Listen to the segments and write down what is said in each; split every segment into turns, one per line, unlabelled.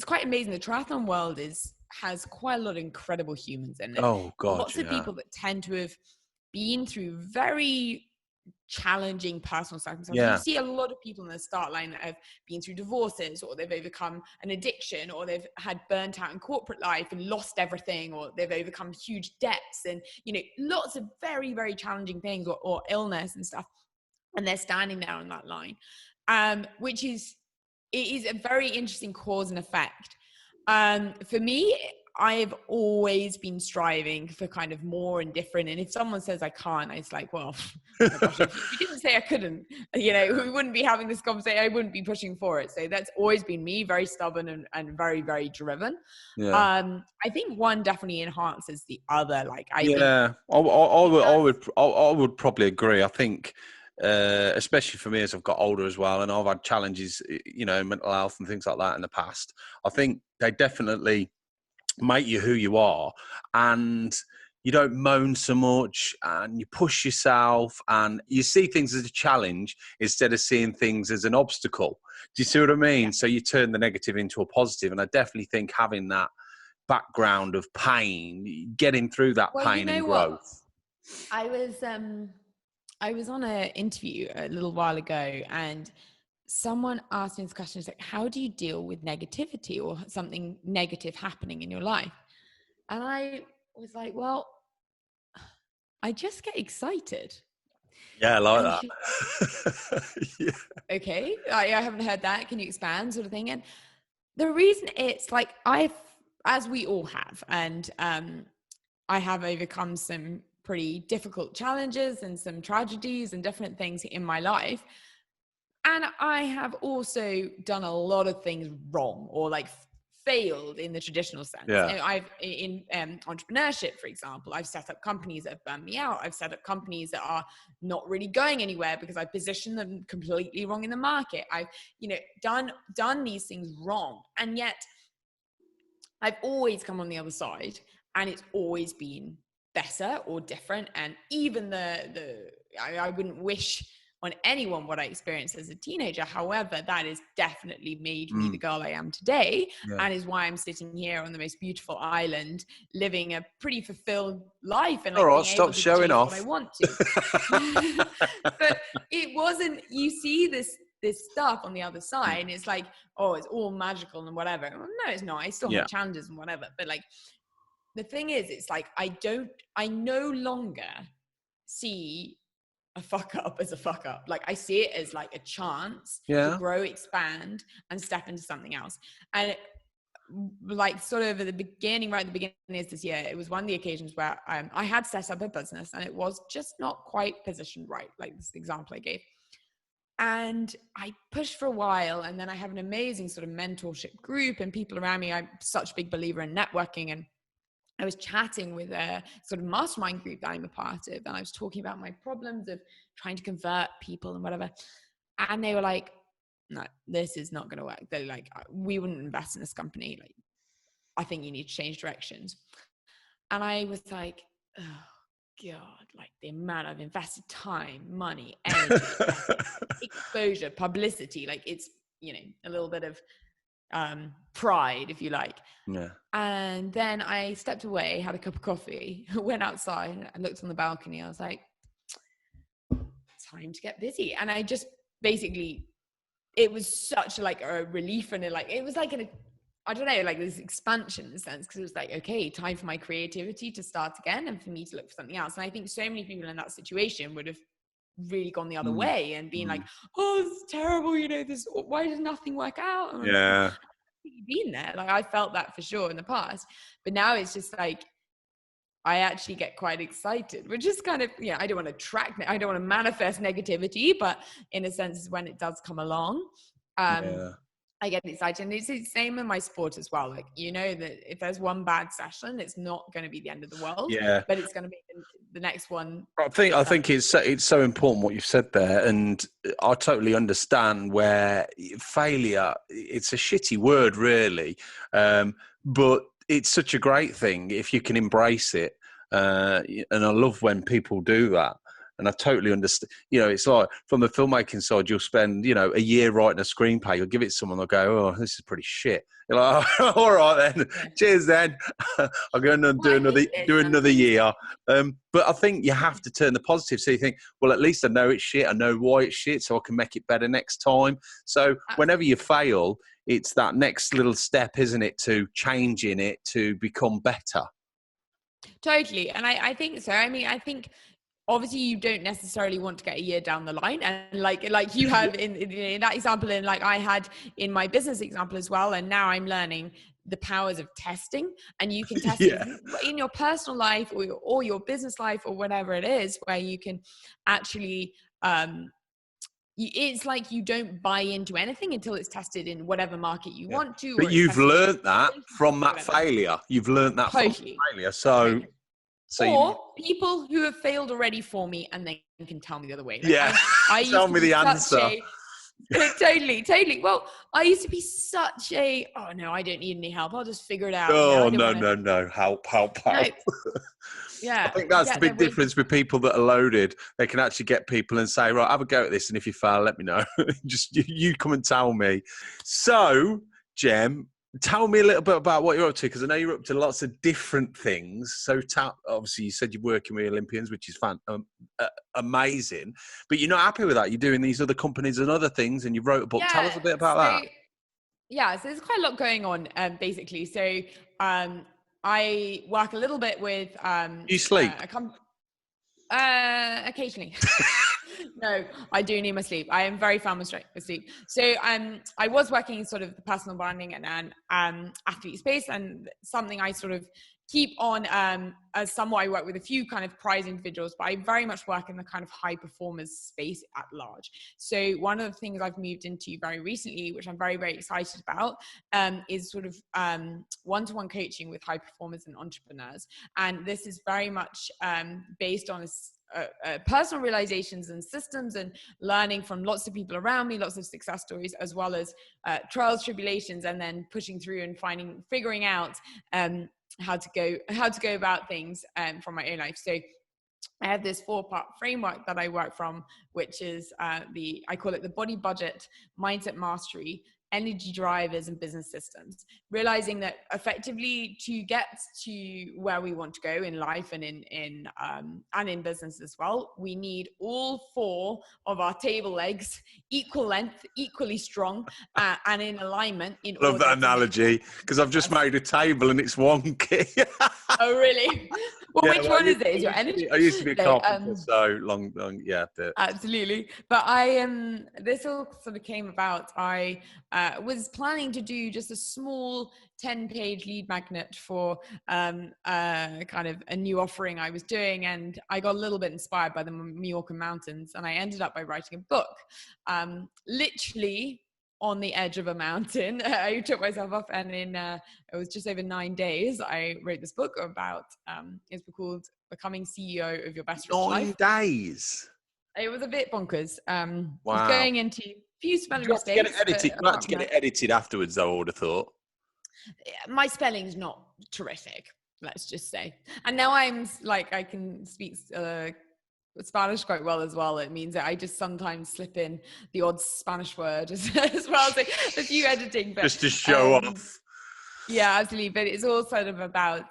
it's quite amazing. The triathlon world has quite a lot of incredible humans in it.
Oh God,
Lots of people that tend to have been through very challenging personal circumstances.
Yeah.
You see a lot of people in the start line that have been through divorces, or they've overcome an addiction, or they've had burnt out in corporate life and lost everything, or they've overcome huge debts and, you know, lots of very, very challenging things, or illness and stuff. And they're standing there on that line, which is, it is a very interesting cause and effect. For me, I've always been striving for kind of more and different. And if someone says I can't, it's like, well, oh my gosh, if you didn't say I couldn't, you know, we wouldn't be having this conversation. I wouldn't be pushing for it. So that's always been me, very stubborn and very, very driven.
Yeah.
I think one definitely enhances the other. Like, I
would probably agree. I think, especially for me as I've got older as well, and I've had challenges, you know, mental health and things like that in the past. I think they definitely make you who you are, and you don't moan so much, and you push yourself, and you see things as a challenge instead of seeing things as an obstacle. Do you see what I mean? Yeah. So you turn the negative into a positive, and I definitely think having that background of pain, getting through that pain and growth.
I was on an interview a little while ago, and someone asked me this question. It's like, how do you deal with negativity or something negative happening in your life? And I was like, well, I just get excited.
Yeah, I like that.
Yeah. Okay, I haven't heard that. Can you expand, sort of thing? And the reason it's like, as we all have, and I have overcome some pretty difficult challenges and some tragedies and different things in my life. And I have also done a lot of things wrong, or like failed in the traditional sense.
Yeah.
I've in entrepreneurship, for example, I've set up companies that have burned me out. I've set up companies that are not really going anywhere because I positioned them completely wrong in the market. I've, you know, done these things wrong. And yet I've always come on the other side, and it's always been better or different. And even I wouldn't wish on anyone what I experienced as a teenager. However, that has definitely made me the girl I am today, and is why I'm sitting here on the most beautiful island, living a pretty fulfilled life, and like,
all right, stop showing off
what I want to. But it wasn't. You see this stuff on the other side, and it's like, oh, it's all magical and whatever. Well, no, it's not. I still have challenges and whatever. But like, the thing is, it's like, I no longer see a fuck up as a fuck up. Like, I see it as like a chance to grow, expand, and step into something else. And like, sort of at the beginning, right at the beginning of this year, it was one of the occasions where I had set up a business, and it was just not quite positioned right. Like this example I gave. And I pushed for a while, and then I have an amazing sort of mentorship group and people around me. I'm such a big believer in networking, and I was chatting with a sort of mastermind group that I'm a part of, and I was talking about my problems of trying to convert people and whatever. And they were like, no, this is not going to work. They're like, we wouldn't invest in this company. Like, I think you need to change directions. And I was like, oh God, like the amount I've invested time, money, energy, exposure, publicity, like it's, you know, a little bit of pride, if you like.
Yeah.
And then I stepped away, had a cup of coffee, went outside, and looked on the balcony. I was like, time to get busy. And I just basically, it was such like a relief, and it was like I don't know, like this expansion in a sense, because it was like, okay, time for my creativity to start again, and for me to look for something else. And I think so many people in that situation would have really gone the other way and been like, oh, this is terrible, you know, why does nothing work out? And been there, like I felt that for sure in the past, but now it's just like I actually get quite excited, which is kind of, I don't want to manifest negativity, but in a sense, when it does come along, I get excited. And it's the same in my sport as well. Like, you know, that if there's one bad session, it's not going to be the end of the world, but it's going to be the next one.
I think it's so important what you've said there. And I totally understand where failure, it's a shitty word really. But it's such a great thing if you can embrace it. And I love when people do that. And I totally understand. You know, it's like from the filmmaking side, you'll spend, you know, a year writing a screenplay. You'll give it to someone, they'll go, "Oh, this is pretty shit." You're like, "Oh, all right then, cheers then." I'll go and do another year. But I think you have to turn the positive. So you think, well, at least I know it's shit. I know why it's shit, so I can make it better next time. So whenever you fail, it's that next little step, isn't it, to changing it to become better.
Totally. And I think so. I mean, I think obviously you don't necessarily want to get a year down the line, and like you have in that example, and like I had in my business example as well. And now I'm learning the powers of testing, and you can test it in your personal life or your business life or whatever it is, where you can actually, it's like you don't buy into anything until it's tested in whatever market you want to.
But you've learned that from that failure. You've learned that from failure. So
people who have failed already for me, and they can tell me the other way.
Like I tell me the answer.
Totally. Well, I used to be such a, oh no, I don't need any help. I'll just figure it out.
Oh, no. Help.
No. Yeah.
I think that's the big difference with people that are loaded. They can actually get people and say, right, have a go at this. And if you fail, let me know. Just you come and tell me. So, Jem, tell me a little bit about what you're up to, because I know you're up to lots of different things. So, obviously, you said you're working with Olympians, which is amazing. But you're not happy with that. You're doing these other companies and other things, and you wrote a book. Tell us a bit about that.
Yeah, so there's quite a lot going on, basically. So, I work a little bit with.
You sleep?
Occasionally. No, I do need my sleep. I am very found with sleep. So I was working sort of the personal branding and athlete space, and something I sort of keep on as somewhat. I work with a few kind of prize individuals, but I very much work in the kind of high performers space at large. So one of the things I've moved into very recently, which I'm very, very excited about, is sort of one-to-one coaching with high performers and entrepreneurs. And this is very much based on personal realizations and systems, and learning from lots of people around me, lots of success stories, as well as trials, tribulations, and then pushing through and figuring out how to go about things from my own life. So I have this 4-part framework that I work from, which is I call it the body budget, mindset mastery, energy drivers, and business systems. Realizing that effectively, to get to where we want to go in life and in business as well, we need all 4 of our table legs equal length, equally strong, and in alignment.
Love that analogy, because I've just made a table and it's wonky.
Oh, really? Well, which one is it? Is your energy?
I used to be a carpenter, so long, yeah.
Absolutely. But this all sort of came about. I was planning to do just a small 10-page lead magnet for kind of a new offering I was doing, and I got a little bit inspired by the Mallorca mountains, and I ended up by writing a book, literally on the edge of a mountain. I took myself off, and in it was just over 9 days I wrote this book about it's called Becoming CEO of Your Best Rich Life.
9 days.
It was a bit bonkers.
Wow.
Was going into a few spelling mistakes.
You had to get it edited afterwards, though, I would have thought.
My spelling's not terrific, let's just say. And now I'm like, I can speak Spanish quite well as well. It means that I just sometimes slip in the odd Spanish word as well. So a few editing, but
just to show off.
Yeah, absolutely. But it's all sort of about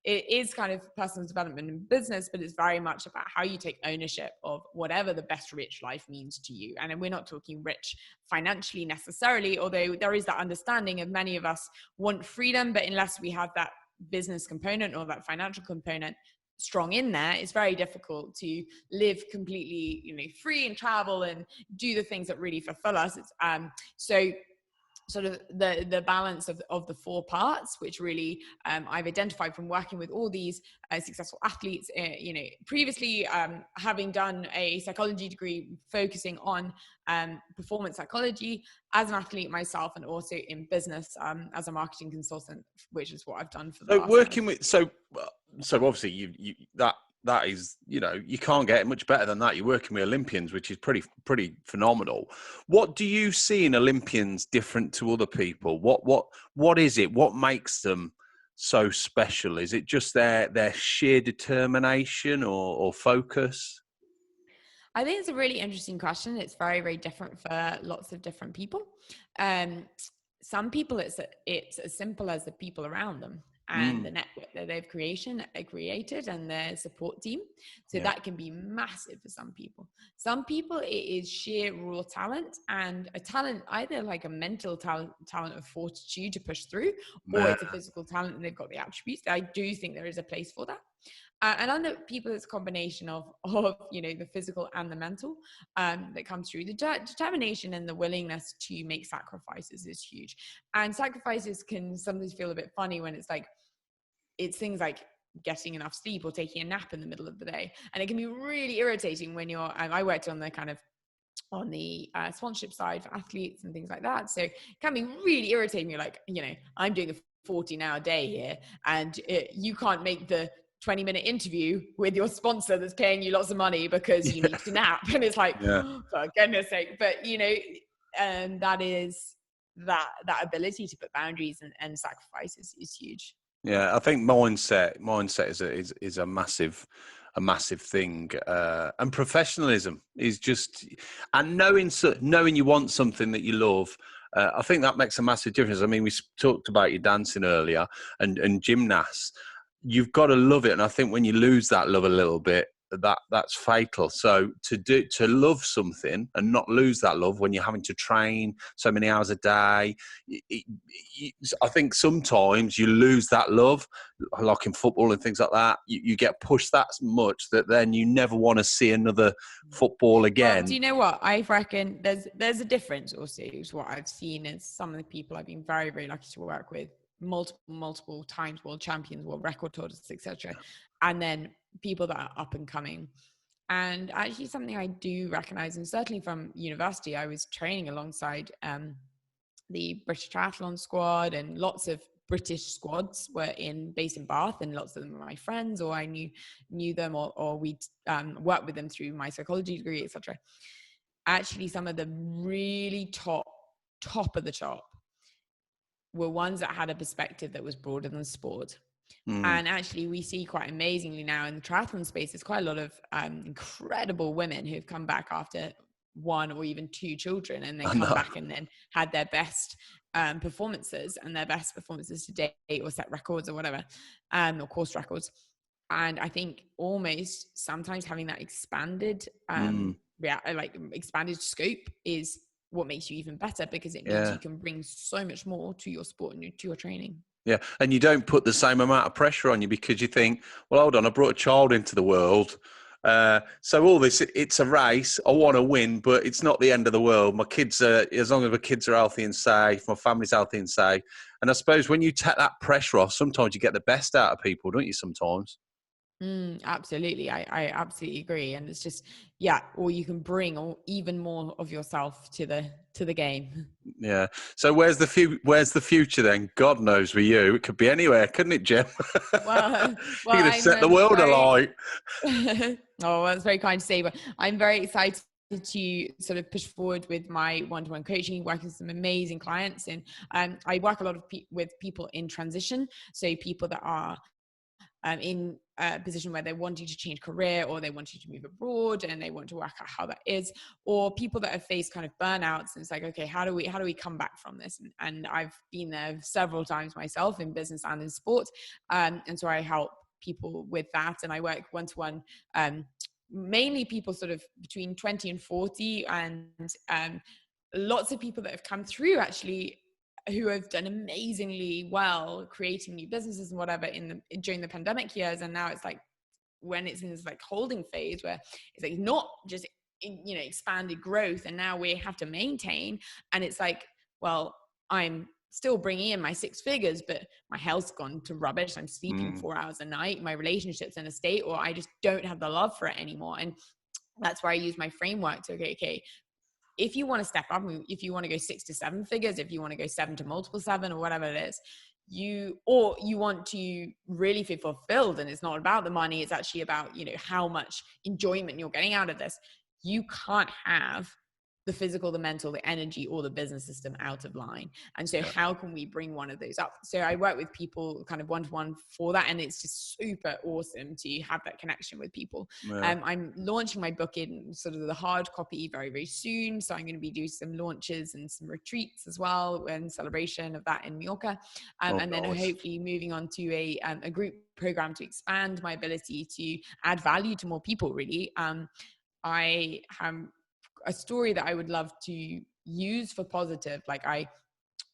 it is kind of personal development and business, but it's very much about how you take ownership of whatever the best rich life means to you. And we're not talking rich financially necessarily, although there is that understanding of many of us want freedom, but unless we have that business component or that financial component strong in there, it's very difficult to live completely, free and travel and do the things that really fulfill us. It's so sort of the balance of the 4 parts, which really I've identified from working with all these successful athletes, previously having done a psychology degree focusing on performance psychology as an athlete myself, and also in business as a marketing consultant, which is what I've done for the last
working with so obviously you that is, you can't get much better than that. You're working with Olympians, which is pretty phenomenal. What do you see in Olympians different to other people? What is it? What makes them so special? Is it just their sheer determination or focus?
I think it's a really interesting question. It's very, very different for lots of different people. Some people, it's as simple as the people around them and the network that they've created and their support team. So that can be massive for some people. Some people, it is sheer raw talent, and a talent, either like a mental talent of fortitude to push through, or it's a physical talent and they've got the attributes. I do think there is a place for that. And other people, it's a combination of the physical and the mental that comes through. The determination and the willingness to make sacrifices is huge. And sacrifices can sometimes feel a bit funny when it's things like getting enough sleep or taking a nap in the middle of the day. And it can be really irritating when you're, I worked on the sponsorship side for athletes and things like that. So it can be really irritating. You're like, I'm doing a 40-hour day here, and you can't make the 20-minute interview with your sponsor that's paying you lots of money because you need to nap. And it's like, oh, for goodness sake. But, and that is that ability to put boundaries and sacrifices is huge.
Yeah, I think mindset is a massive thing, and professionalism is just, and knowing you want something that you love. I think that makes a massive difference. I mean, we talked about your dancing earlier and gymnasts. You've got to love it, and I think when you lose that love a little bit, that's fatal. So to love something and not lose that love when you're having to train so many hours a day, I think sometimes you lose that love, like in football and things like that. You get pushed that much that then you never want to see another football again.
Well, do you know what? I reckon there's a difference also. Is what I've seen is some of the people I've been very, very lucky to work with, multiple times world champions, world record holders, etc., and then people that are up and coming. And actually something I do recognize, and certainly from university, I was training alongside the British Triathlon squad, and lots of British squads were based in Bath, and lots of them were my friends, or I knew them, or we'd worked with them through my psychology degree, etc. Actually, some of the really top of the top were ones that had a perspective that was broader than sport. And actually, we see quite amazingly now in the triathlon space, there's quite a lot of incredible women who've come back after one or even two children, and then come back and then had their best performances to date, or set records or whatever, or course records. And I think almost sometimes having that expanded expanded scope is what makes you even better, because it means you can bring so much more to your sport and to your training.
Yeah, and you don't put the same amount of pressure on you, because you think, well, hold on, I brought a child into the world. So all this, it's a race. I want to win, but it's not the end of the world. My kids are, as long as my kids are healthy and safe, my family's healthy and safe. And I suppose when you take that pressure off, sometimes you get the best out of people, don't you, sometimes?
Absolutely. I absolutely agree. And it's just, or you can bring even more of yourself to the game.
Yeah. So where's the future then? God knows with you. It could be anywhere, couldn't it, Jem?
Well,
you're going to set the world alight.
Oh, that's very kind to say, but I'm very excited to sort of push forward with my one-to-one coaching, working with some amazing clients. And I work a lot with people in transition. So people that are in a position where they're wanting to change career, or they want you to move abroad and they want to work out how that is, or people that have faced kind of burnouts, and it's like, okay, how do we come back from this? And I've been there several times myself, in business and in sport, and so I help people with that, and I work one-to-one, mainly people sort of between 20 and 40, and lots of people that have come through actually who have done amazingly well creating new businesses and whatever during the pandemic years. And now it's like, when it's in this like holding phase where it's like not just expanded growth, and now we have to maintain, and it's like, well, I'm still bringing in my 6 figures, but my health's gone to rubbish. I'm sleeping 4 hours a night, my relationship's in a state, or I just don't have the love for it anymore. And that's where I use my framework to okay, if you want to step up, if you want to go 6 to 7 figures, if you want to go 7 to multiple 7, or whatever it is, you want to really feel fulfilled, and it's not about the money, it's actually about how much enjoyment you're getting out of this. You can't have the physical, the mental, the energy, or the business system out of line. And so how can we bring one of those up? So I work with people kind of one-to-one for that. And it's just super awesome to have that connection with people. I'm launching my book in sort of the hard copy very, very soon. So I'm going to be doing some launches and some retreats as well in celebration of that in Mallorca. And then hopefully moving on to a group program to expand my ability to add value to more people, really. I have a story that I would love to use for positive. Like, I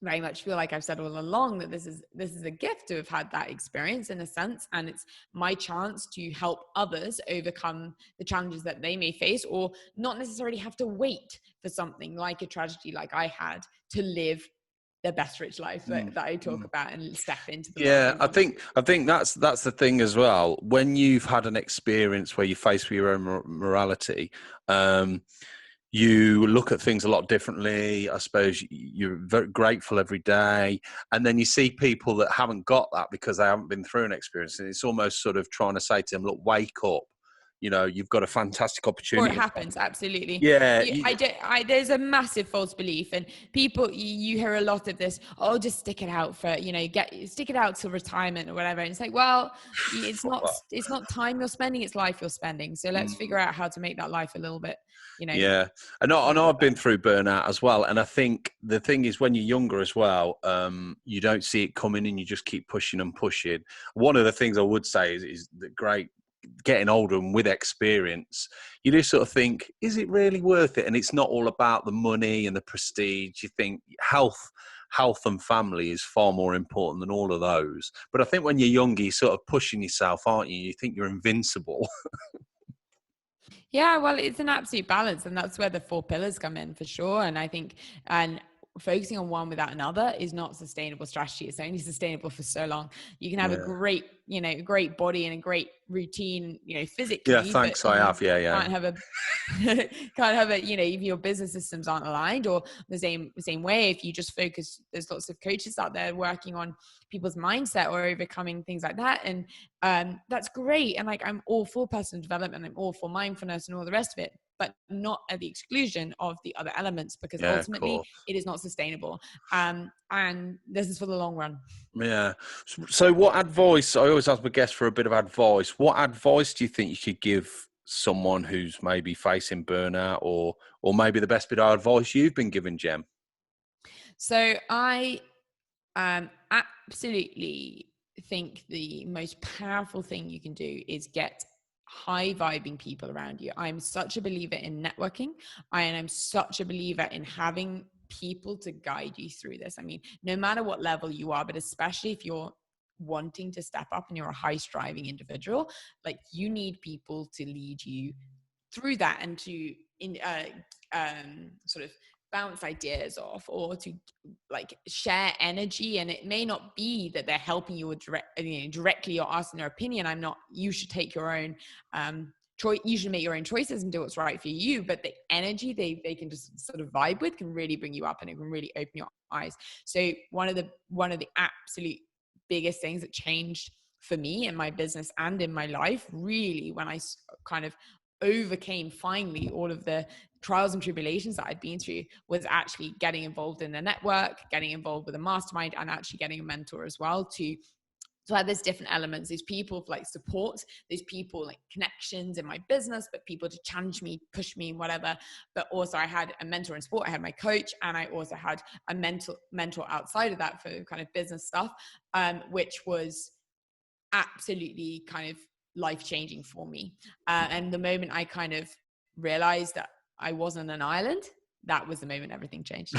very much feel like I've said all along that this is a gift to have had that experience in a sense, and it's my chance to help others overcome the challenges that they may face, or not necessarily have to wait for something like a tragedy like I had to live the best rich life that I talk about and step into the world.
I think that's the thing as well. When you've had an experience where you're faced with your own morality, you look at things a lot differently. I suppose you're very grateful every day. And then you see people that haven't got that because they haven't been through an experience. And it's almost sort of trying to say to them, look, wake up. You know, you've got a fantastic opportunity.
Or it happens, absolutely.
Yeah.
There's a massive false belief, and people, you hear a lot of this, oh, just stick it out for, stick it out till retirement or whatever. And it's like, well, it's not time you're spending, it's life you're spending. So let's figure out how to make that life a little bit,
Yeah. And I've been through burnout as well. And I think the thing is, when you're younger as well, you don't see it coming and you just keep pushing and pushing. One of the things I would say is the great getting older and with experience, you do sort of think, is it really worth it? And it's not all about the money and the prestige. You think health and family is far more important than all of those. But I think when you're younger, you're sort of pushing yourself, aren't you? You think you're invincible.
Yeah, well, it's an absolute balance, and that's where the 4 pillars come in for sure. And I think, focusing on one without another is not a sustainable strategy. It's only sustainable for so long. You can have a great, great body and a great routine, physically.
Yeah, thanks. I have. Yeah.
Can't have a, if your business systems aren't aligned, or the same way, if you just focus, there's lots of coaches out there working on people's mindset or overcoming things like that. And that's great. And like, I'm all for personal development. I'm all for mindfulness and all the rest of it, but not at the exclusion of the other elements, because ultimately it is not sustainable. And this is for the long run.
Yeah. So what advice, I always ask my guests for a bit of advice. What advice do you think you could give someone who's maybe facing burnout, or maybe the best bit of advice you've been given, Jem?
So I absolutely think the most powerful thing you can do is get high vibing people around you. I'm such a believer in networking. I'm such a believer in having people to guide you through this. I mean, no matter what level you are, but especially if you're wanting to step up and you're a high striving individual, like, you need people to lead you through that and to sort of bounce ideas off, or to like share energy. And it may not be that they're helping you directly or asking their opinion. You should take your own choice. You should make your own choices and do what's right for you. But the energy they can just sort of vibe with can really bring you up, and it can really open your eyes. So one of the absolute biggest things that changed for me in my business and in my life, really, when I kind of overcame finally all of the trials and tribulations that I'd been through, was actually getting involved in a network, getting involved with a mastermind, and actually getting a mentor as well so there's different elements. There's people for like support, there's people like connections in my business, but people to challenge me, push me, whatever. But also I had a mentor in sport, I had my coach, and I also had a mentor outside of that for kind of business stuff, which was absolutely kind of life-changing for me. And the moment I kind of realized that I wasn't an island, that was the moment everything changed.